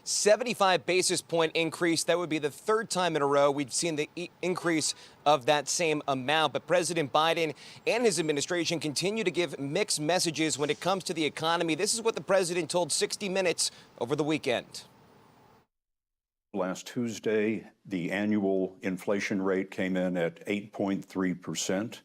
75 basis point increase. That would be the third time in a row we've seen the increase of that same amount. But President Biden and his administration continue to give mixed messages when it comes to the economy. This is what the president told 60 Minutes over the weekend. Last Tuesday, the annual inflation rate came in at 8.3%.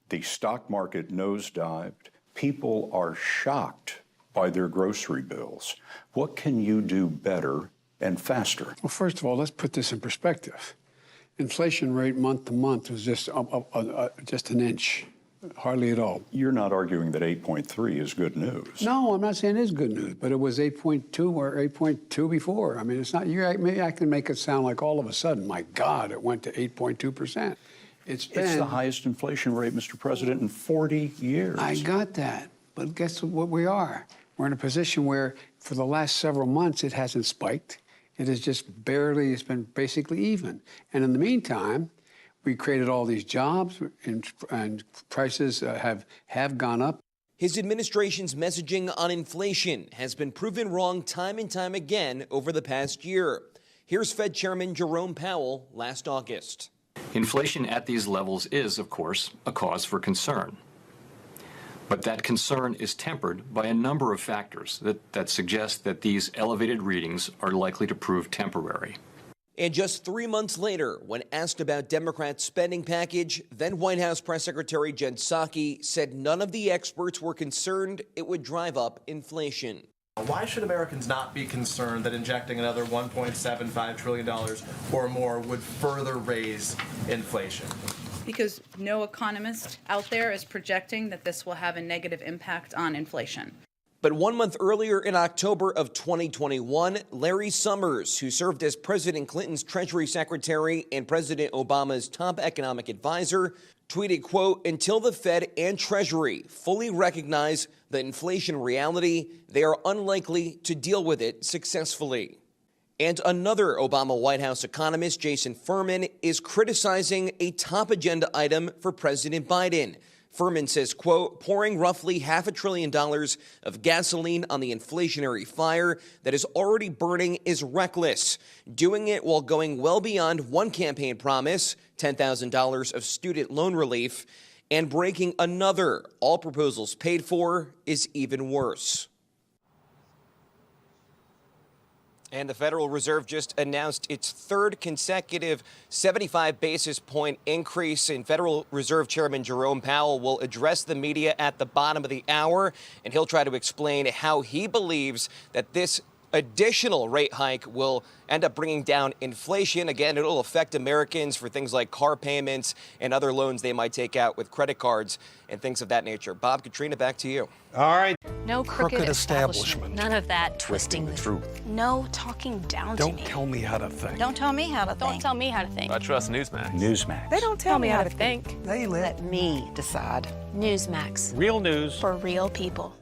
The stock market nosedived. People are shocked by their grocery bills. What can you do better and faster? Well, first of all, let's put this in perspective. Inflation rate month to month was just an inch, hardly at all. You're not arguing that 8.3 is good news. No, I'm not saying it is good news, but it was 8.2 or 8.2 before. I mean, it's not, maybe I can make it sound like all of a sudden, my God, it went to 8.2%. It's the highest inflation rate, Mr. President, in 40 years. I got that, but guess what we are? We're in a position where for the last several months, it hasn't spiked. It has just barely, it's been basically even. And in the meantime, we created all these jobs and prices have gone up. His administration's messaging on inflation has been proven wrong time and time again over the past year. Here's Fed Chairman Jerome Powell last August. Inflation at these levels is, of course, a cause for concern. But that concern is tempered by a number of factors that suggest that these elevated readings are likely to prove temporary. And just 3 months later, when asked about Democrats' spending package, then White House Press Secretary Jen Psaki said none of the experts were concerned it would drive up inflation. Why should Americans not be concerned that injecting another $1.75 trillion or more would further raise inflation? Because no economist out there is projecting that this will have a negative impact on inflation. But 1 month earlier in October of 2021, Larry Summers, who served as President Clinton's Treasury Secretary and President Obama's top economic advisor, tweeted, quote, "Until the Fed and Treasury fully recognize the inflation reality, they are unlikely to deal with it successfully." And another Obama White House economist, Jason Furman, is criticizing a top agenda item for President Biden. Furman says, quote, "Pouring roughly $500 billion of gasoline on the inflationary fire that is already burning is reckless. Doing it while going well beyond one campaign promise, $10,000 of student loan relief, and breaking another, all proposals paid for, is even worse." And the Federal Reserve just announced its third consecutive 75 basis point increase. And Federal Reserve Chairman Jerome Powell will address the media at the bottom of the hour, and he'll try to explain how he believes that this additional rate hike will end up bringing down inflation. Again, it'll affect Americans for things like car payments and other loans they might take out with credit cards and things of that nature. Bob, Katrina, back to you. All right. No crooked establishment. None of that twisting the truth. No talking down to me. Don't tell me how to think. Don't tell me how to think. Don't tell me how to think. I trust Newsmax. Newsmax. They don't tell me how to think. They let me decide. Newsmax. Real news for real people.